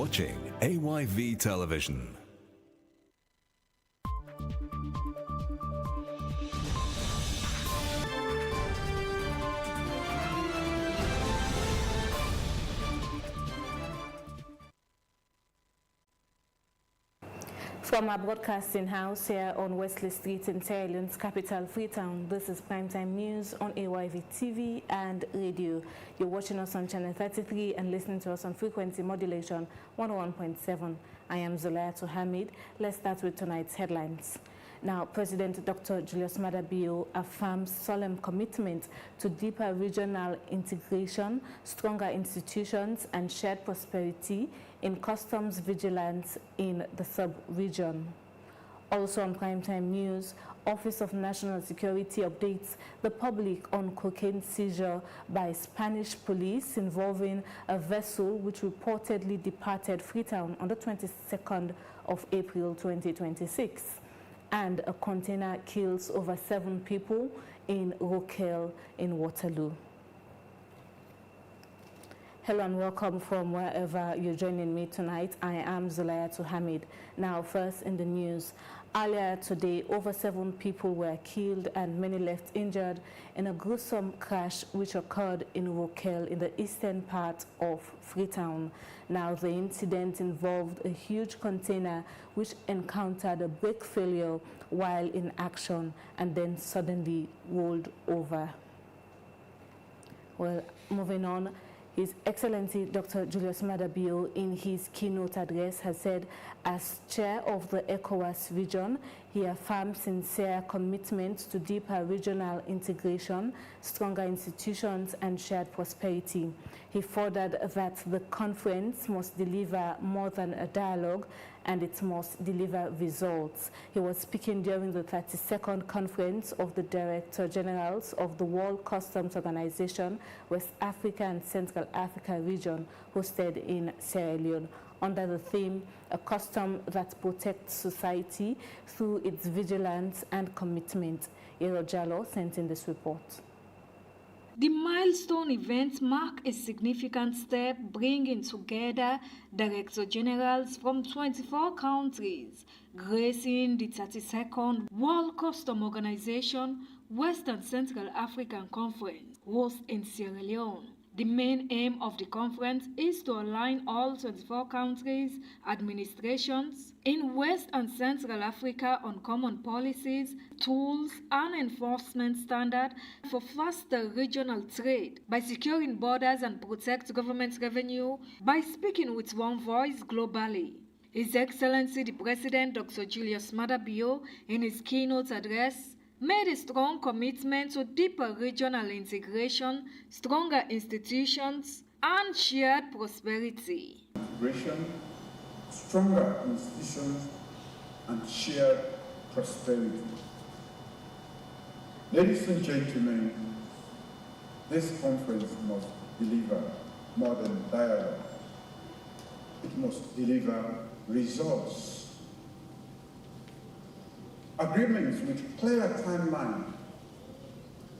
watching AYV Television. From our broadcasting house here on Wesley Street in Sierra Leone's capital, Freetown, this is Primetime News on AYV TV and radio. You're watching us on Channel 33 and listening to us on frequency modulation 101.7. I am Zulaiha Hamid. Let's start with tonight's headlines. Now, President Dr. Julius Maada Bio affirms solemn commitment to deeper regional integration, stronger institutions, and shared prosperity in customs vigilance in the sub-region. Also on Primetime News, Office of National Security updates the public on cocaine seizure by Spanish police involving a vessel which reportedly departed Freetown on the 22nd of April 2026. And a container kills over 7 people in Rokel in Waterloo. Hello and welcome from wherever you're joining me tonight. I am Zulaiha Hamid. Now, first in the news. Earlier today, over 7 people were killed and many left injured in a gruesome crash which occurred in Rokel in the eastern part of Freetown. Now, the incident involved a huge container which encountered a brake failure while in action and then suddenly rolled over. Well, moving on. His Excellency Dr. Julius Maada Bio, in his keynote address, has said, as chair of the ECOWAS region, he affirms sincere commitment to deeper regional integration, stronger institutions, and shared prosperity. He furthered that the conference must deliver more than a dialogue, and it must deliver results. He was speaking during the 32nd conference of the Director Generals of the World Customs Organization, West Africa and Central Africa region, hosted in Sierra Leone, under the theme, a custom that protects society through its vigilance and commitment. Ero Jallo sent in this report. The milestone events mark a significant step, bringing together Director Generals from 24 countries, gracing the 32nd World Customs Organization West and Central African Conference, hosted in Sierra Leone. The main aim of the conference is to align all 24 countries' administrations in West and Central Africa on common policies, tools, and enforcement standards for faster regional trade by securing borders and protect government revenue by speaking with one voice globally. His Excellency the President Dr. Julius Maada Bio, in his keynote address, made a strong commitment to deeper regional integration, stronger institutions, and shared prosperity. Integration, stronger institutions, and shared prosperity. Ladies and gentlemen, this conference must deliver more than dialogue. It must deliver results. Agreements with clear timeline,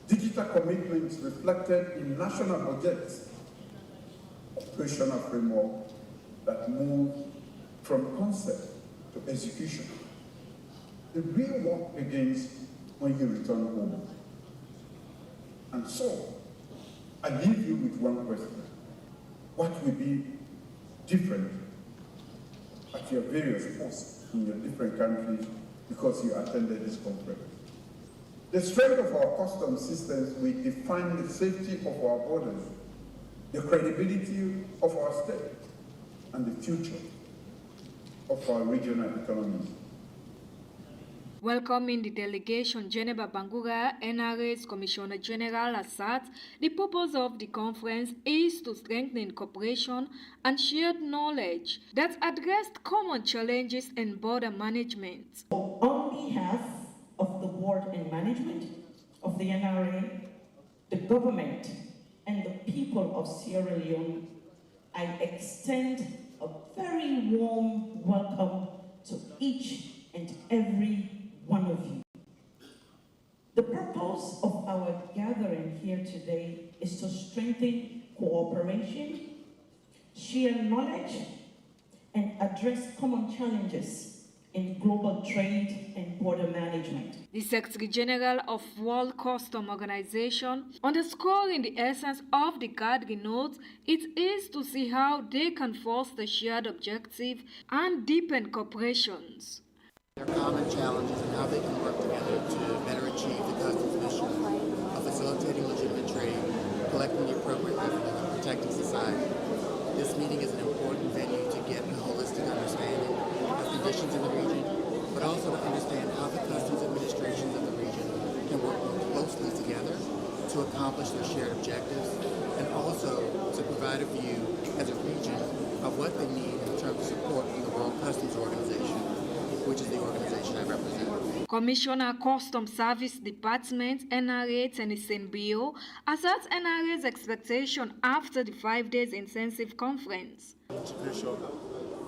digital commitments reflected in national budgets, operational framework that move from concept to execution. The real work begins when you return home. And so, I leave you with one question. What will be different at your various posts in your different countries because you attended this conference? The strength of our customs systems will define the safety of our borders, the credibility of our state, and the future of our regional economies. Welcoming the delegation, Geneva Bangura, NRA's Commissioner General asserts the purpose of the conference is to strengthen cooperation and shared knowledge that addressed common challenges in border management. On behalf of the board and management of the NRA, the government, and the people of Sierra Leone, I extend a very warm welcome to each and every one of you. The purpose of our gathering here today is to strengthen cooperation, share knowledge, and address common challenges in global trade and border management. The Secretary General of World Customs Organization, underscoring the essence of the gathering, notes it is to see how they can foster shared objective and deepen cooperations. Their common challenges and how they can work together to better achieve the customs mission of facilitating legitimate trade, collecting the appropriate revenue, and protecting society. This meeting is an important venue to get a holistic understanding of conditions in the region, but also to understand how the customs administrations of the region can work more closely together to accomplish their shared objectives, and also to provide a view as a region of what they need in terms of support from the World Customs Organization, which is the organization I represent. Commissioner Customs Service Department NRA Tennyson Bio asserts NRA's expectation after the 5 days intensive conference. Integration,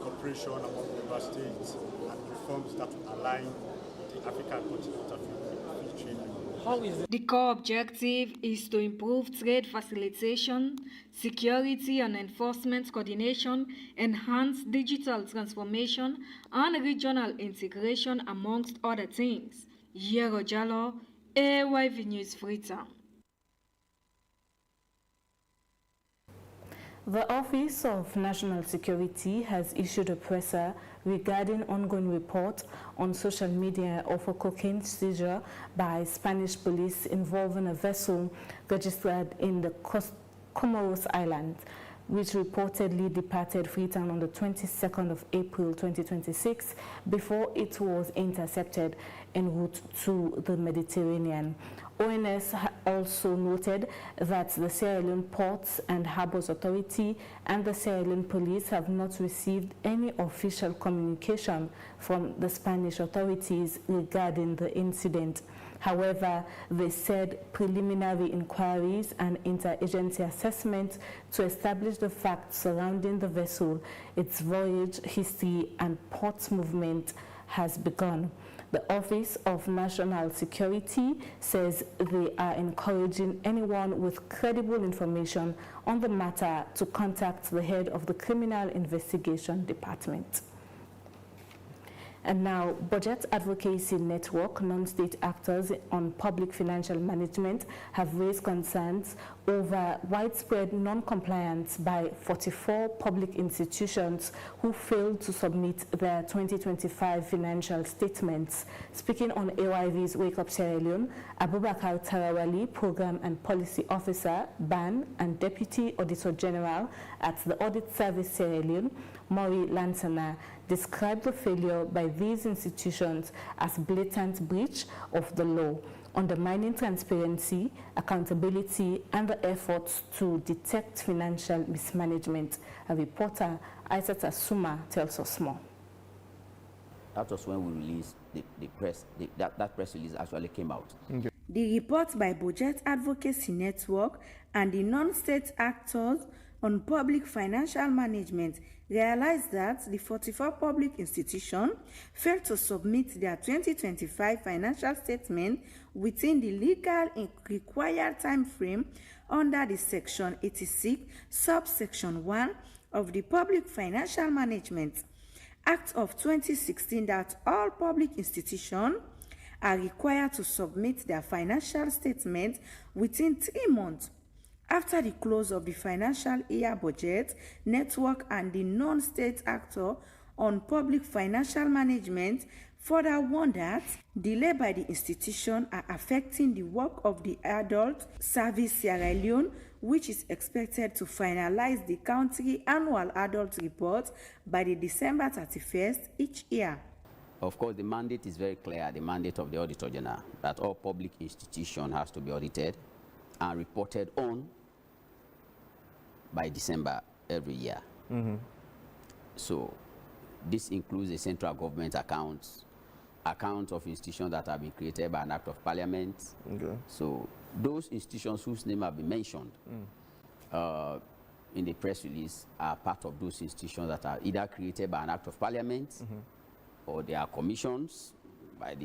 cooperation among member states, and reforms that will align the African continent of free trade agreement. The core objective is to improve trade facilitation, security and enforcement coordination, enhance digital transformation, and regional integration, amongst other things. Yero Jalo, AYV News Freetown. The Office of National Security has issued a presser regarding ongoing reports on social media of a cocaine seizure by Spanish police involving a vessel registered in the Comoros Islands, which reportedly departed Freetown on the 22nd of April 2026 before it was intercepted en route to the Mediterranean. ONS also noted that the Sierra Leone Ports and Harbors Authority and the Sierra Leone Police have not received any official communication from the Spanish authorities regarding the incident. However, they said preliminary inquiries and interagency assessments to establish the facts surrounding the vessel, its voyage history and port movement has begun. The Office of National Security says they are encouraging anyone with credible information on the matter to contact the head of the Criminal Investigation Department. And now, Budget Advocacy Network, non-state actors on public financial management have raised concerns over widespread non-compliance by 44 public institutions who failed to submit their 2025 financial statements. Speaking on AYV's Wake Up Sierra Leone, Abubakar Tarawali, Program and Policy Officer, BAN, and Deputy Auditor General at the Audit Service Sierra Leone, Maury Lansana, described the failure by these institutions as blatant breach of the law, undermining transparency, accountability, and the efforts to detect financial mismanagement. A reporter, Isaac Asuma, tells us more. That was when we released that press release actually came out. Okay. The report by Budget Advocacy Network and the non-state actors on public financial management realized that the 44 public institutions failed to submit their 2025 financial statement within the legal required time frame under the Section 86, subsection 1 of the Public Financial Management Act of 2016, that all public institutions are required to submit their financial statement within 3 months after the close of the financial year. Budget Network and the non-state actor on public financial management further warned that delay by the institution are affecting the work of the Adult Service Sierra Leone, which is expected to finalize the country annual adult report by the December 31st each year. Of course, the mandate is very clear, the mandate of the Auditor General, that all public institution has to be audited and reported on by December every year. Mm-hmm. So this includes the central government accounts of institutions that have been created by an act of parliament. Okay. So those institutions whose name have been mentioned in the press release are part of those institutions that are either created by an act of parliament, or they are commissions by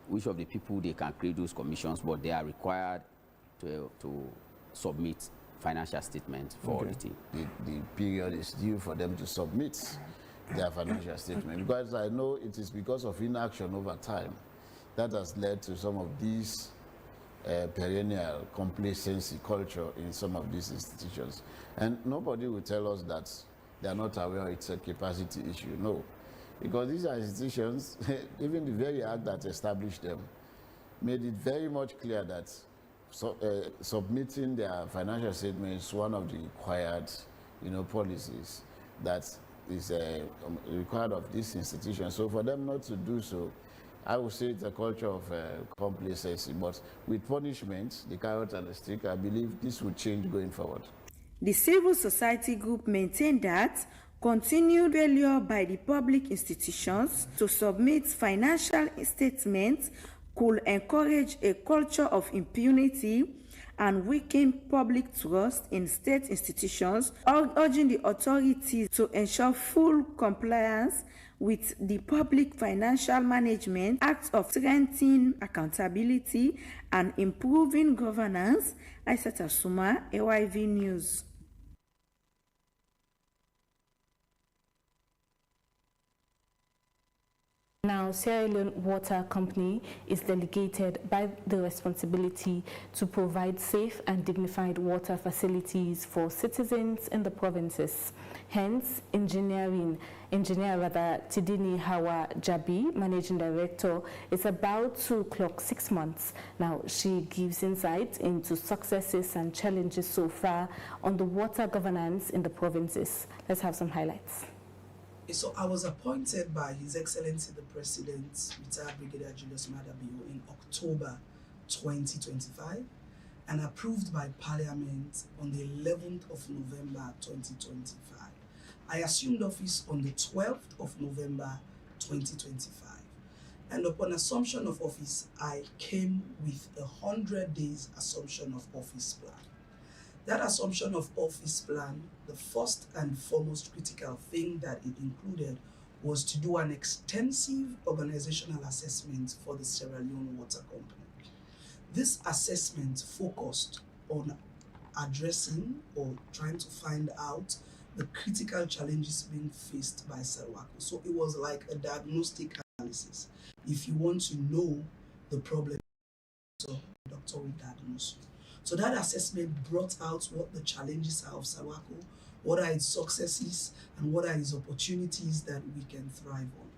which of the people they can create those commissions, but they are required to submit financial statements for auditing. The period is due for them to submit their financial statement, because I know it is because of inaction over time that has led to some of these perennial complacency culture in some of these institutions. And nobody will tell us that they are not aware it's a capacity issue. No, because these are institutions, even the very act that established them made it very much clear that submitting their financial statements is one of the required, policies that is required of this institution. So for them not to do so, I would say it's a culture of complacency. But with punishment, the carrot and the stick, I believe this will change going forward. The civil society group maintained that continued failure by the public institutions to submit financial statements could encourage a culture of impunity and weaken public trust in state institutions, urging the authorities to ensure full compliance with the Public Financial Management Act of strengthening accountability and improving governance. Aisat Asuma, AYV News. Now, Sierra Leone Water Company is delegated by the responsibility to provide safe and dignified water facilities for citizens in the provinces. Hence, engineer Tidini Hawa Jabi, Managing Director, is about to clock 6 months. Now, she gives insight into successes and challenges so far on the water governance in the provinces. Let's have some highlights. So I was appointed by His Excellency the President, retired Brigadier Julius Madabio, in October 2025 and approved by Parliament on the 11th of November 2025. I assumed office on the 12th of November 2025. And upon assumption of office, I came with a 100 days assumption of office plan. That assumption of office plan, the first and foremost critical thing that it included was to do an extensive organizational assessment for the Sierra Leone Water Company. This assessment focused on addressing or trying to find out the critical challenges being faced by SAWACO. So it was like a diagnostic analysis. If you want to know the problem, so the doctor will diagnose you. So that assessment brought out what the challenges are of SAWACO, what are its successes, and what are its opportunities that we can thrive on.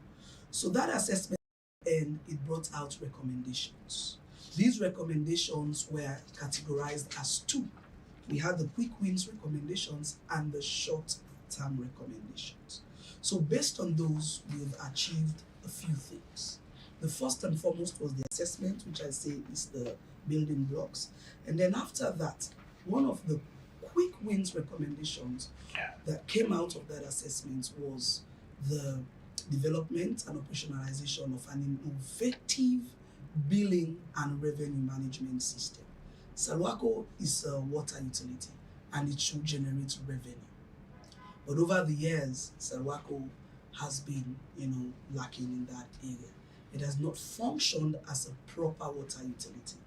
So that assessment, and it brought out recommendations. These recommendations were categorized as two. We had the quick wins recommendations and the short-term recommendations. So based on those, we've achieved a few things. The first and foremost was the assessment, which I say is the building blocks. And then after that, one of the quick wins recommendations that came out of that assessment was the development and operationalization of an innovative billing and revenue management system. SAWACO is a water utility and it should generate revenue. But over the years, SAWACO has been, lacking in that area. It has not functioned as a proper water utility.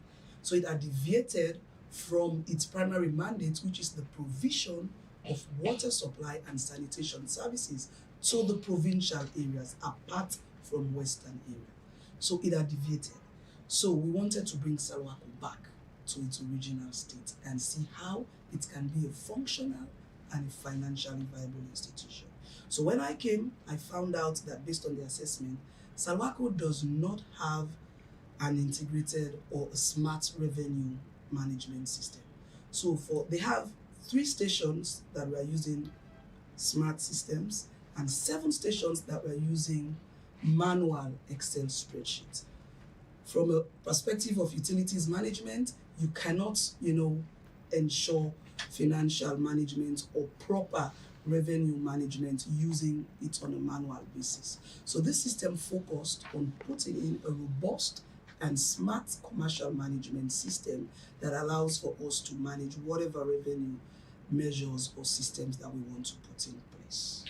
So it had deviated from its primary mandate, which is the provision of water supply and sanitation services to the provincial areas apart from Western area. So it had deviated. So we wanted to bring SAWACO back to its original state and see how it can be a functional and a financially viable institution. So when I came, I found out that based on the assessment, SAWACO does not have an integrated or a smart revenue management system. So they have 3 stations that were using smart systems and 7 stations that were using manual Excel spreadsheets. From a perspective of utilities management, you cannot, ensure financial management or proper revenue management using it on a manual basis. So this system focused on putting in a robust and smart commercial management system that allows for us to manage whatever revenue measures or systems that we want to put in place.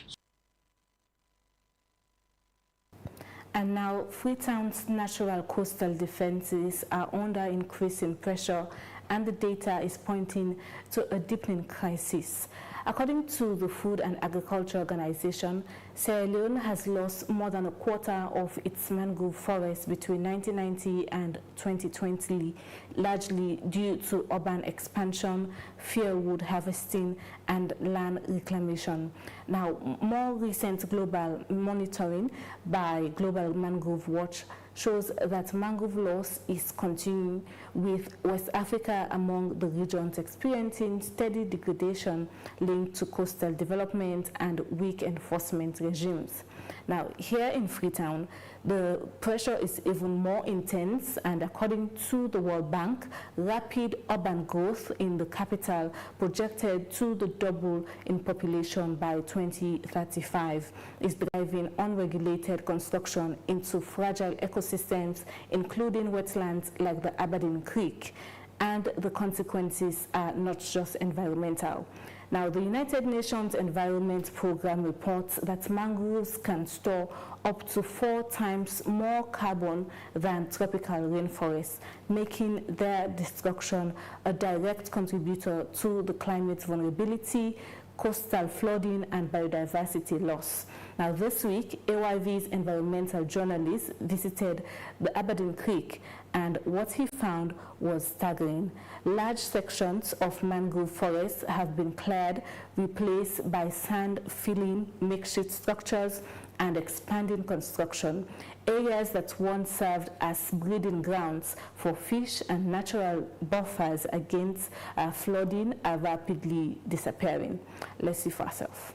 And now, Freetown's natural coastal defenses are under increasing pressure, and the data is pointing to a deepening crisis. According to the Food and Agriculture Organization, Sierra Leone has lost more than a quarter of its mangrove forests between 1990 and 2020, largely due to urban expansion, firewood harvesting, and land reclamation. Now, more recent global monitoring by Global Mangrove Watch shows that mangrove loss is continuing, with West Africa among the regions experiencing steady degradation linked to coastal development and weak enforcement regimes. Now, here in Freetown, the pressure is even more intense, and according to the World Bank, rapid urban growth in the capital, projected to the double in population by 2035, is driving unregulated construction into fragile ecosystems, including wetlands like the Aberdeen Creek. And the consequences are not just environmental. Now, the United Nations Environment Programme reports that mangroves can store up to 4 times more carbon than tropical rainforests, making their destruction a direct contributor to the climate vulnerability, coastal flooding, and biodiversity loss. Now, this week, AYV's environmental journalist visited the Aberdeen Creek, and what he found was staggering. Large sections of mangrove forests have been cleared, replaced by sand-filling makeshift structures and expanding construction. Areas that once served as breeding grounds for fish and natural buffers against flooding are rapidly disappearing. Let's see for ourselves.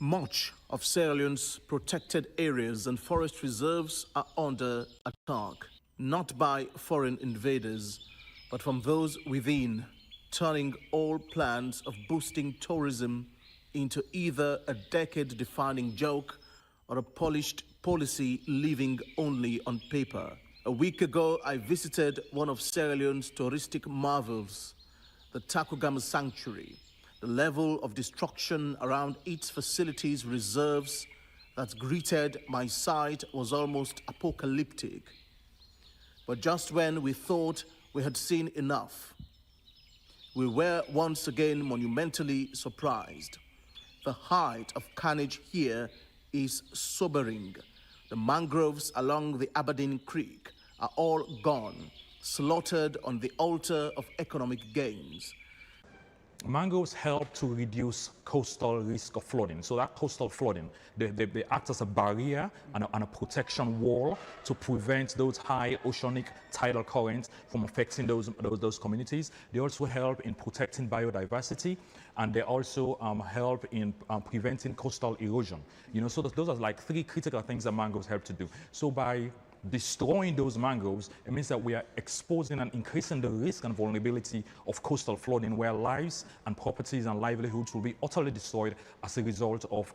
Much of Sierra Leone's protected areas and forest reserves are under attack, not by foreign invaders, but from those within, turning all plans of boosting tourism into either a decade-defining joke or a polished policy living only on paper. A week ago, I visited one of Sierra Leone's touristic marvels, the Takugama Sanctuary. The level of destruction around its facilities reserves that greeted my sight was almost apocalyptic. But just when we thought we had seen enough, we were once again monumentally surprised. The height of carnage here is sobering. The mangroves along the Aberdeen Creek are all gone, slaughtered on the altar of economic gains. Mangroves help to reduce coastal risk of flooding. So that coastal flooding, they act as a barrier and a protection wall to prevent those high oceanic tidal currents from affecting those communities. They also help in protecting biodiversity, and they also help in preventing coastal erosion. You know, so those are like 3 critical things that mangroves help to do. So by destroying those mangroves, it means that we are exposing and increasing the risk and vulnerability of coastal flooding, where lives and properties and livelihoods will be utterly destroyed as a result of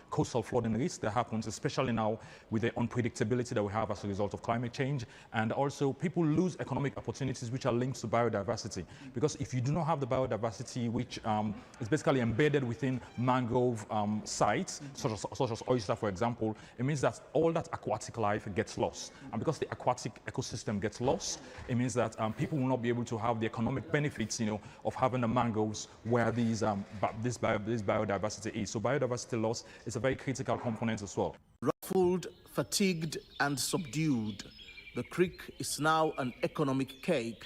coastal flooding risk that happens, especially now with the unpredictability that we have as a result of climate change. And also people lose economic opportunities which are linked to biodiversity, because if you do not have the biodiversity which is basically embedded within mangrove sites, such as oyster, for example, it means that all that aquatic life gets lost. And because the aquatic ecosystem gets lost, it means that people will not be able to have the economic benefits, you know, of having the mangroves where this biodiversity is. So biodiversity loss is a very critical component as well. Ruffled, fatigued, and subdued, the creek is now an economic cake.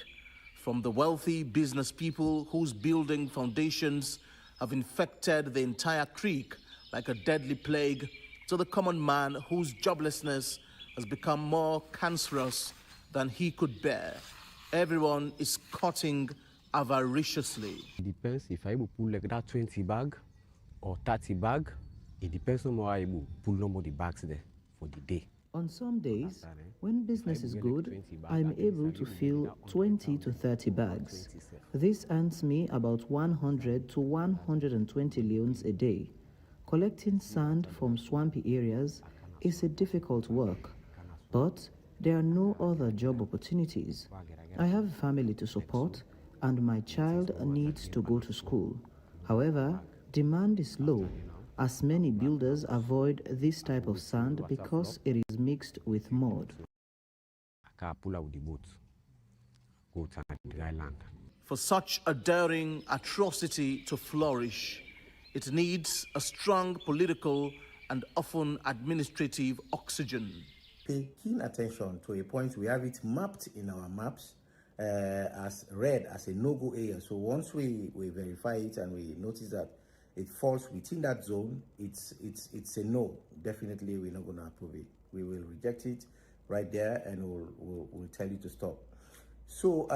From the wealthy business people whose building foundations have infected the entire creek like a deadly plague, to the common man whose joblessness has become more cancerous than he could bear. Everyone is cutting avariciously. It depends if I will pull like that 20 bag or 30 bag. It depends on how I will pull no more the bags there for the day. On some days, when business is good, I'm able to fill 20 to 30 bags. This earns me about 100 to 120 leones a day. Collecting sand from swampy areas is a difficult work, but there are no other job opportunities. I have a family to support, and my child needs to go to school. However, demand is low, as many builders avoid this type of sand because it is mixed with mud. Pull out the boat, go to dry land. For such a daring atrocity to flourish, it needs a strong political and often administrative oxygen. Pay keen attention to a point. We have it mapped in our maps as red as a no-go area. So once we verify it and we notice that it falls within that zone, it's a no. Definitely, we're not going to approve it. We will reject it right there, and we'll tell you to stop. So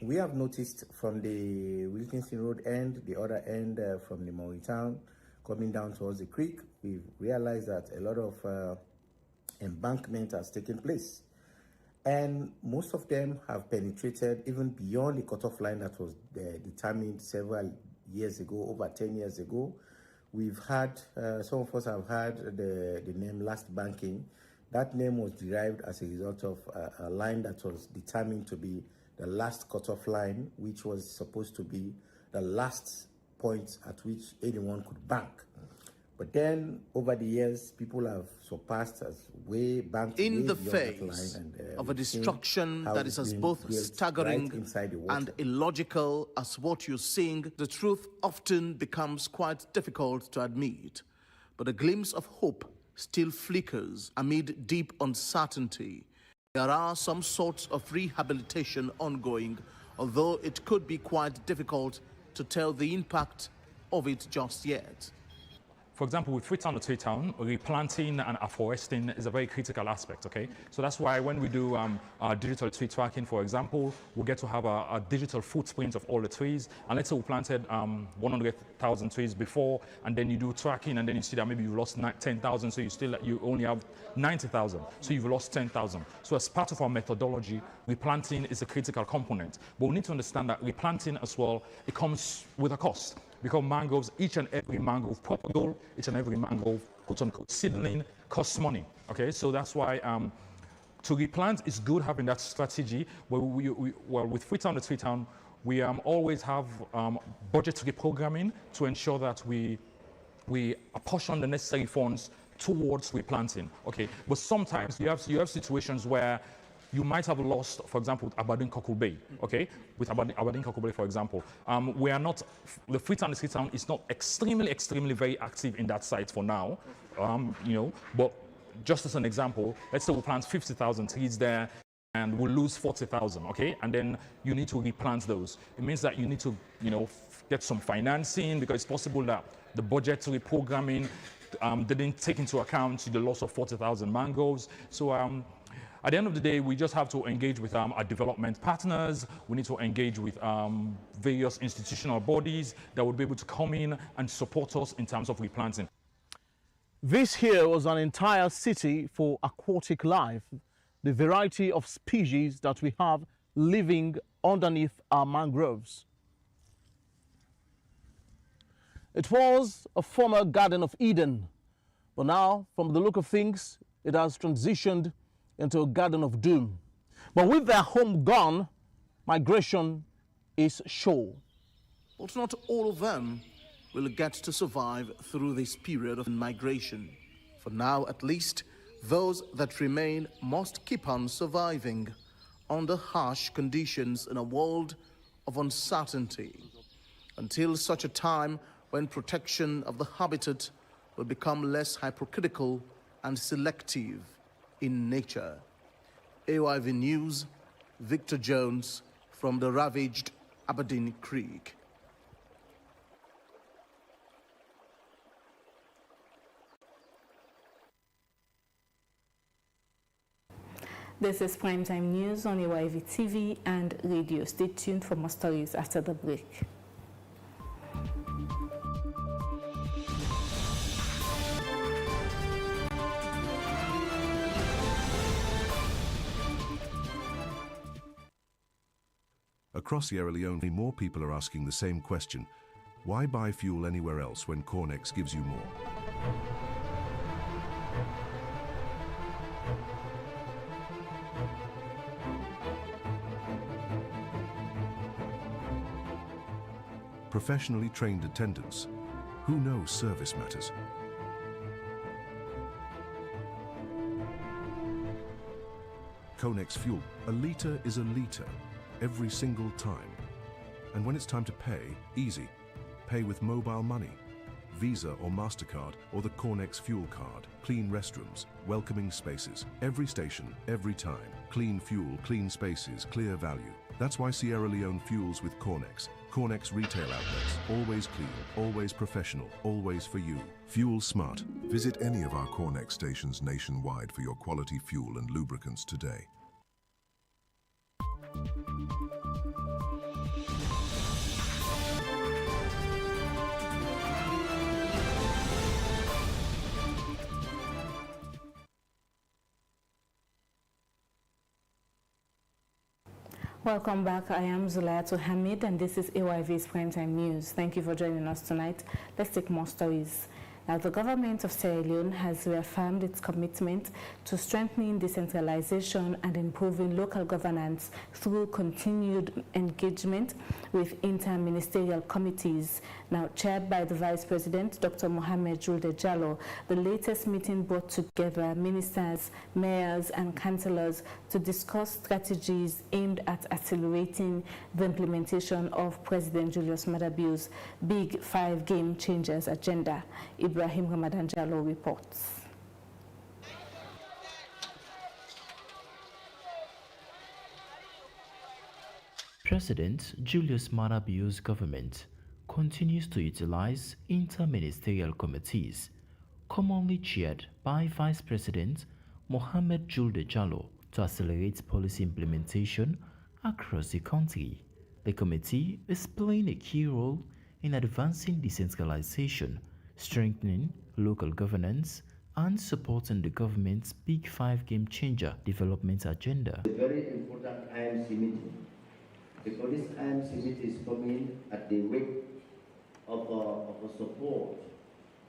we have noticed from the Wilkinson Road end, the other end from the Maui Town, coming down towards the creek, we've realized that a lot of embankment has taken place. And most of them have penetrated even beyond the cutoff line that was determined several years ago, over 10 years ago. We've had, some of us have had the name last banking. That name was derived as a result of a line that was determined to be the last cutoff line, which was supposed to be the last point at which anyone could bank. But then, over the years, people have surpassed us way banked in way the face that line, and, of a destruction that is as both staggering and illogical as what you're seeing, the truth often becomes quite difficult to admit. But a glimpse of hope still flickers amid deep uncertainty. There are some sorts of rehabilitation ongoing, although it could be quite difficult to tell the impact of it just yet. For example, with Freetown to Freetown, replanting and afforesting is a very critical aspect, okay? So that's why when we do digital tree tracking, for example, we get to have a digital footprint of all the trees. And let's say we planted 100,000 trees before, and then you do tracking, and then you see that maybe you've lost 10,000, so you only have 90,000, so you've lost 10,000. So as part of our methodology, replanting is a critical component. But we need to understand that replanting as well, it comes with a cost. Because mangroves, each and every mangrove propagule, each and every mangrove quote-unquote seedling costs money, okay? So that's why to replant is good having that strategy. Where well, with Freetown to Freetown, we always have budgetary programming to ensure that we apportion the necessary funds towards replanting, okay? But sometimes you have situations where you might have lost, for example, Aberdeen Cockle Bay, okay? With Aberdeen Cockle Bay, for example, we are not, the Freetown is not extremely very active in that site for now, you know, but just as an example, let's say we plant 50,000 trees there and we'll lose 40,000, okay? And then you need to replant those. It means that you need to, you know, get some financing, because it's possible that the budgetary programming didn't take into account the loss of 40,000 mangroves. So, at the end of the day, we just have to engage with our development partners. We need to engage with various institutional bodies that would be able to come in and support us in terms of replanting. This here was an entire city for aquatic life, the variety of species that we have living underneath our mangroves. It was a former Garden of Eden, but now, from the look of things, it has transitioned into a garden of doom. But with their home gone, migration is sure. But not all of them will get to survive through this period of migration. For now, at least, those that remain must keep on surviving under harsh conditions in a world of uncertainty, until such a time when protection of the habitat will become less hypocritical and selective in nature. AYV News, Victor Jones from the ravaged Aberdeen Creek. This is Primetime News on AYV TV and radio. Stay tuned for more stories after the break. Across Sierra Leone, more people are asking the same question. Why buy fuel anywhere else when Cornex gives you more? Professionally trained attendants, Who knows service matters? Conex Fuel, a litre is a litre, every single time. And when it's time to pay, easy. Pay with mobile money, Visa or MasterCard, or the Conex Fuel card. Clean restrooms, welcoming spaces, every station, every time. Clean fuel, clean spaces, clear value. That's why Sierra Leone fuels with Conex. Conex retail outlets, always clean, always professional, always for you. Fuel smart. Visit any of our Conex stations nationwide for your quality fuel and lubricants today. Welcome back. I am Zulayatu Hamid and this is AYV's Primetime News. Thank you for joining us tonight. Let's take more stories. Now, the government of Sierra Leone has reaffirmed its commitment to strengthening decentralization and improving local governance through continued engagement with inter-ministerial committees. Now, chaired by the Vice President, Dr. Mohamed Julde Jallo, the latest meeting brought together ministers, mayors, and councillors to discuss strategies aimed at accelerating the implementation of President Julius Maada Bio's Big 5 Game Changers agenda. Ibrahim Ramadan Jallo reports. President Julius Maada Bio's government continues to utilize inter-ministerial committees, commonly chaired by Vice President Mohamed Julde Jallo, to accelerate policy implementation across the country. The committee is playing a key role in advancing decentralization, strengthening local governance, and supporting the government's Big 5 Game Changer development agenda. A very important IMC meeting, because this IMC meeting is coming at the wake of a support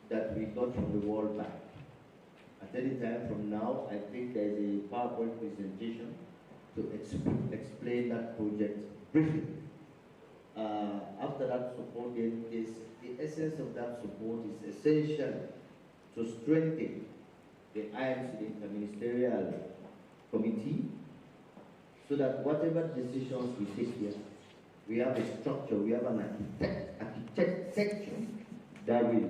that we got from the World Bank. At any time from now, I think there is a PowerPoint presentation to explain that project briefly. After that support, the essence of that support is essential to strengthen the IMC, the Interministerial Committee, so that whatever decisions we take here, we have a structure, we have an architect section that will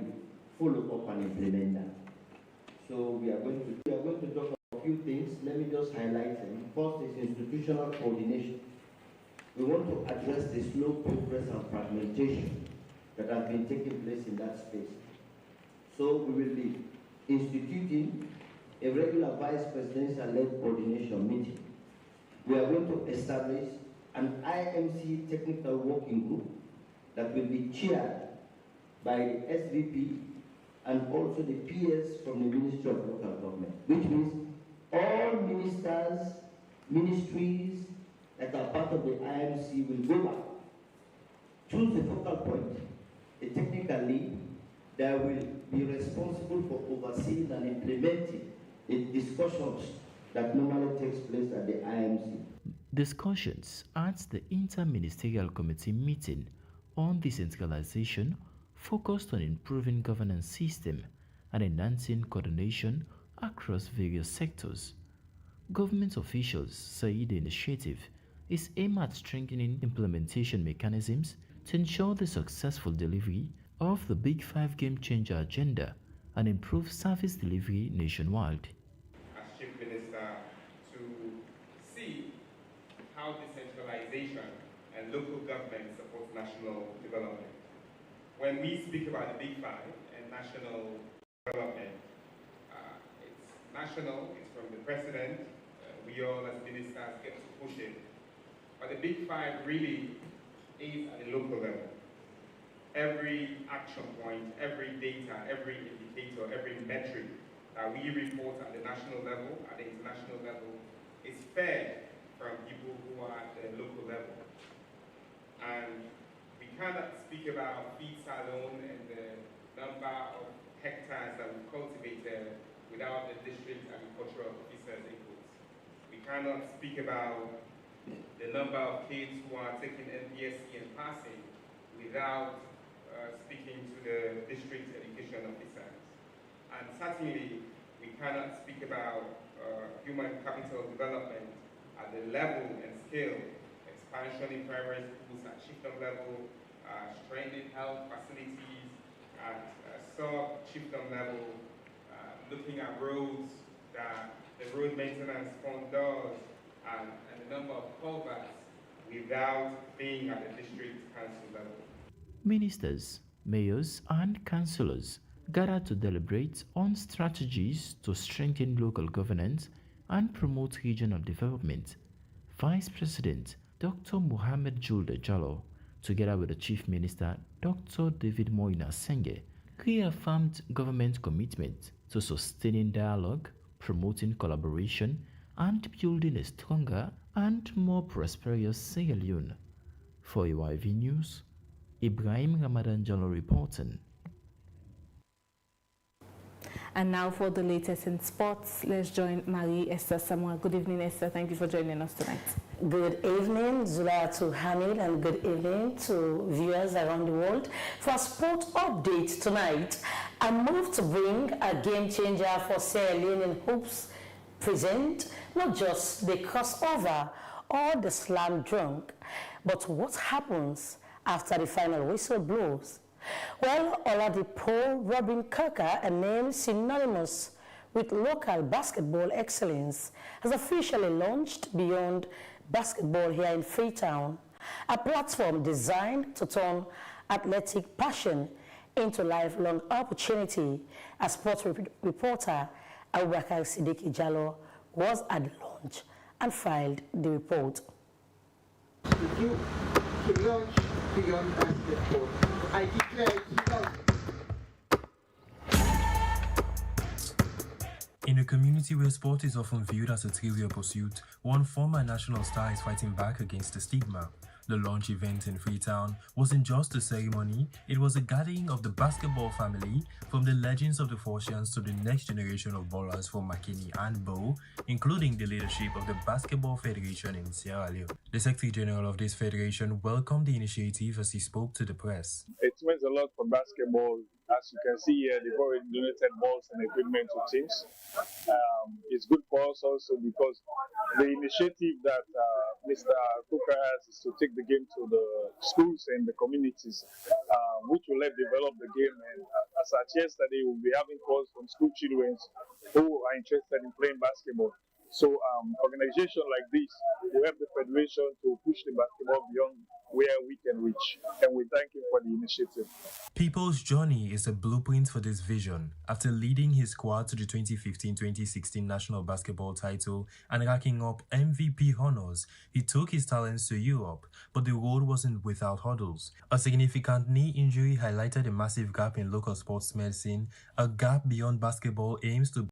follow up and implement that. So we are going to talk about a few things. Let me just highlight them. First is institutional coordination. We want to address the slow progress and fragmentation that have been taking place in that space. So we will be instituting a regular vice presidential-led coordination meeting. We are going to establish an IMC technical working group that will be chaired by the SVP and also the PS from the Ministry of Local Government, which means all ministers, ministries that are part of the IMC will go back, choose the focal point, a technical lead that will be responsible for overseeing and implementing the discussions that normally takes place at the IMC. Discussions at the Inter-Ministerial Committee meeting on decentralization focused on improving governance system and enhancing coordination across various sectors. Government officials say the initiative is aimed at strengthening implementation mechanisms to ensure the successful delivery of the Big 5 Game Changer agenda and improve service delivery nationwide. As Chief Minister, to see how decentralization and local government supports national development. When we speak about the Big 5 and national development, it's national, it's from the President, we all as ministers get to push it. But the Big 5 really is at the local level. Every action point, every data, every indicator, every metric that we report at the national level, at the international level, is fed from people who are at the local level. And we cannot speak about feed alone and the number of hectares that we've cultivated without the district agricultural officers' inputs. We cannot speak about the number of kids who are taking NPSC and passing without speaking to the district education officers. And certainly, we cannot speak about human capital development at the level and scale, expansion in primary schools at chiefdom level, strengthening health facilities at sub-chiefdom level, looking at roads that the road maintenance fund does, and the number of culverts without being at the district council level. Ministers, mayors, and councillors gathered to deliberate on strategies to strengthen local governance and promote regional development. Vice President Dr. Mohamed Julde Jallo, together with the Chief Minister Dr. David Moina Senge, reaffirmed government commitment to sustaining dialogue, promoting collaboration, and building a stronger and more prosperous Sierra Leone. For AYV News, Ibrahim Ramadan Jallo reporting. And now for the latest in sports, let's join Marie Esther Samuel. Good evening, Esther. Thank you for joining us tonight. Good evening, Zula to Hamid, and good evening to viewers around the world. For a sport update tonight, a move to bring a game changer for Sierra Leone in hopes present not just the crossover or the slam dunk, but what happens after the final whistle blows. Well, Oladipo Robin Kirker, a name synonymous with local basketball excellence, has officially launched Beyond Basketball here in Freetown, a platform designed to turn athletic passion into lifelong opportunity. As sports reporter Abubakar Siddiqui Jallo was at the launch and filed the report. To launch Beyond Basketball, I declare it launched. In a community where sport is often viewed as a trivial pursuit, one former national star is fighting back against the stigma. The launch event in Freetown wasn't just a ceremony, it was a gathering of the basketball family, from the legends of the Fortians to the next generation of ballers from Makini and Bow, including the leadership of the Basketball Federation in Sierra Leone. The Secretary General of this federation welcomed the initiative as he spoke to the press. It means a lot for basketball. As you can see here, they've already donated balls and equipment to teams. It's good for us also because the initiative that Mr. Cooker has is to take the game to the schools and the communities, which will help develop the game. And as at yesterday, we'll be having calls from school children who are interested in playing basketball. So organization like this will help the federation to push the basketball beyond where we can reach, and we thank him for the initiative. People's Journey is a blueprint for this vision. After leading his squad to the 2015-2016 national basketball title and racking up MVP honors, he took his talents to Europe, but the road wasn't without hurdles. A significant knee injury highlighted a massive gap in local sports medicine. A gap Beyond Basketball aims to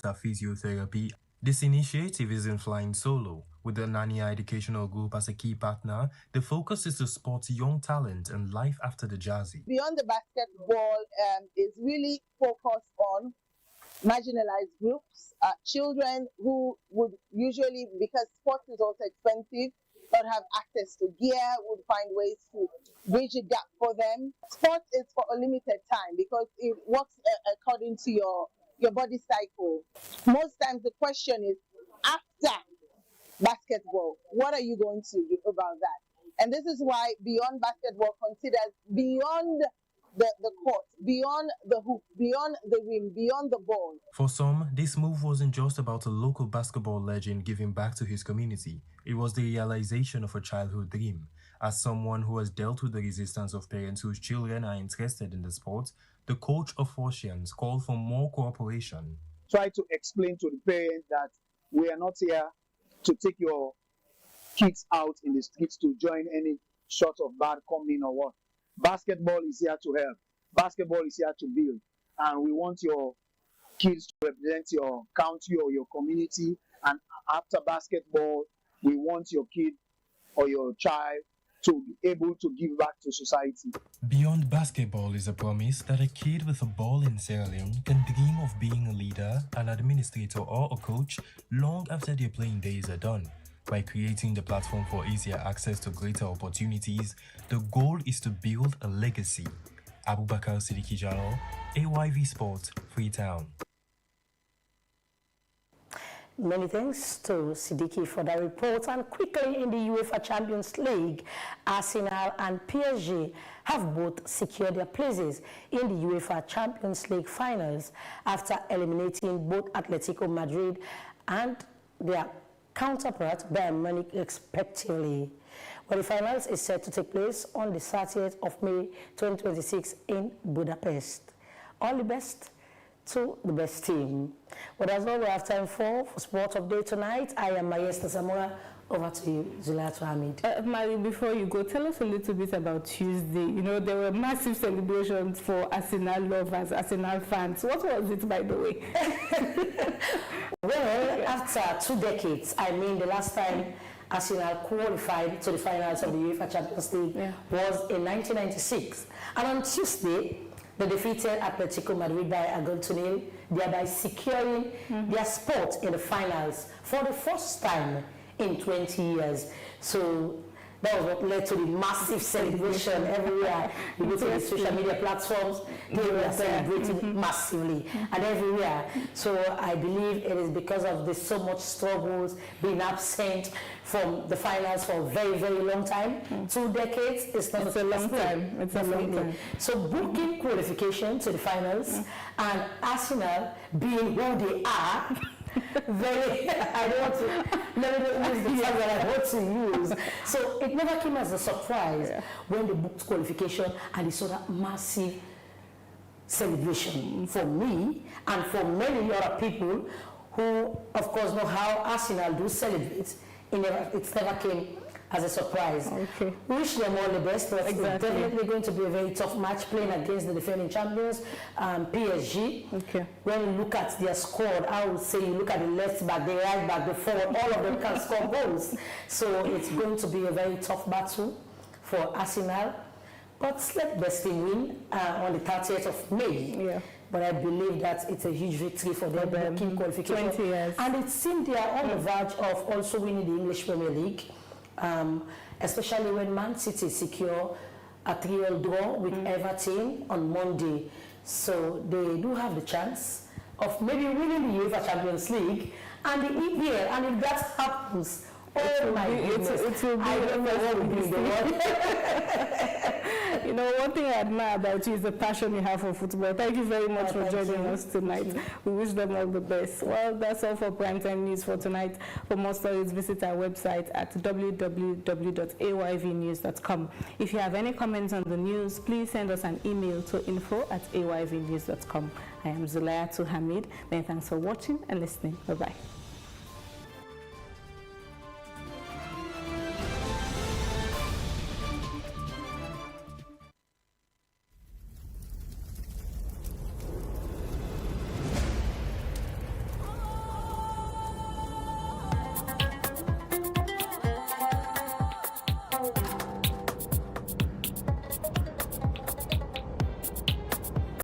physiotherapy. This initiative isn't flying solo. With the Nania Educational Group as a key partner, the focus is to support young talent and life after the Jazzy. Beyond the Basketball is really focused on marginalized groups, children who would usually, because sports is also expensive, not have access to gear, would find ways to bridge a gap for them. Sports is for a limited time because it works according to your body cycle. Most times the question is, after basketball, what are you going to do about that? And this is why Beyond Basketball considers beyond the court, beyond the hoop, beyond the rim, beyond the ball. For some, this move wasn't just about a local basketball legend giving back to his community. It was the realization of a childhood dream. As someone who has dealt with the resistance of parents whose children are interested in the sport, the coach of Fortians called for more cooperation. Try to explain to the parents that we are not here to take your kids out in the streets to join any sort of bad company or what. Basketball is here to help. Basketball is here to build. And we want your kids to represent your country or your community. And after basketball, we want your kid or your child to be able to give back to society. Beyond Basketball is a promise that a kid with a ball in Sierra Leone can dream of being a leader, an administrator, or a coach long after their playing days are done. By creating the platform for easier access to greater opportunities, the goal is to build a legacy. Abubakar Siddiqui Jalal, AYV Sport, Freetown. Many thanks to Siddiqui for that report. And quickly, in the UEFA Champions League, Arsenal and PSG have both secured their places in the UEFA Champions League finals after eliminating both Atletico Madrid and their counterpart Bayern Munich respectively. Well, the finals is set to take place on the 30th of May 2026 in Budapest. All the best to the best team. Well, that's all we have time for Sport Update tonight. I am Mayesta Zamora. Over to you, Zulatu Hamid. Mary, before you go, tell us a little bit about Tuesday. You know, there were massive celebrations for Arsenal lovers, Arsenal fans. What was it, by the way? Well, after 2 decades, I mean, the last time Arsenal qualified to the finals of the UEFA Champions League was in 1996. And on Tuesday, they defeated Atletico Madrid by a goal to nil, thereby securing their spot in the finals for the first time in 20 years. So that was what led to the massive celebration everywhere. You go to the social media platforms, they were celebrating massively and everywhere. So I believe it is because of the so much struggles, being absent from the finals for a very, very long time. 2 decades, it's not a long time. It's a long time. So booking qualification to the finals and Arsenal being who they are, very, I don't want to, never use the term that I want to use. So it never came as a surprise when they booked qualification and they saw that massive celebration for me and for many other people who, of course, know how Arsenal do celebrate. It never came as a surprise. Okay. Wish them all the best, but it's definitely going to be a very tough match playing against the defending champions, PSG. Okay. When you look at their squad, I would say you look at the left back, the right back, the forward, all of them can score goals. So it's going to be a very tough battle for Arsenal. But let best team win on the 30th of May. Yeah. But I believe that it's a huge victory for them, booking qualification. 20 years. And it seemed they are on the verge of also winning the English Premier League. Especially when Man City secure a 3-0 draw with Everton on Monday. So they do have the chance of maybe winning the UEFA Champions League and the EPL. And if that happens, oh my goodness, it will be I don't know what will be the one. You know, one thing I admire about you is the passion you have for football. Thank you very much for joining us tonight. We wish them all the best. Well, that's all for Primetime News for tonight. For more stories, visit our website at www.ayvnews.com. If you have any comments on the news, please send us an email to info@ayvnews.com. I am Zulatu Hamid. Many thanks for watching and listening. Bye-bye.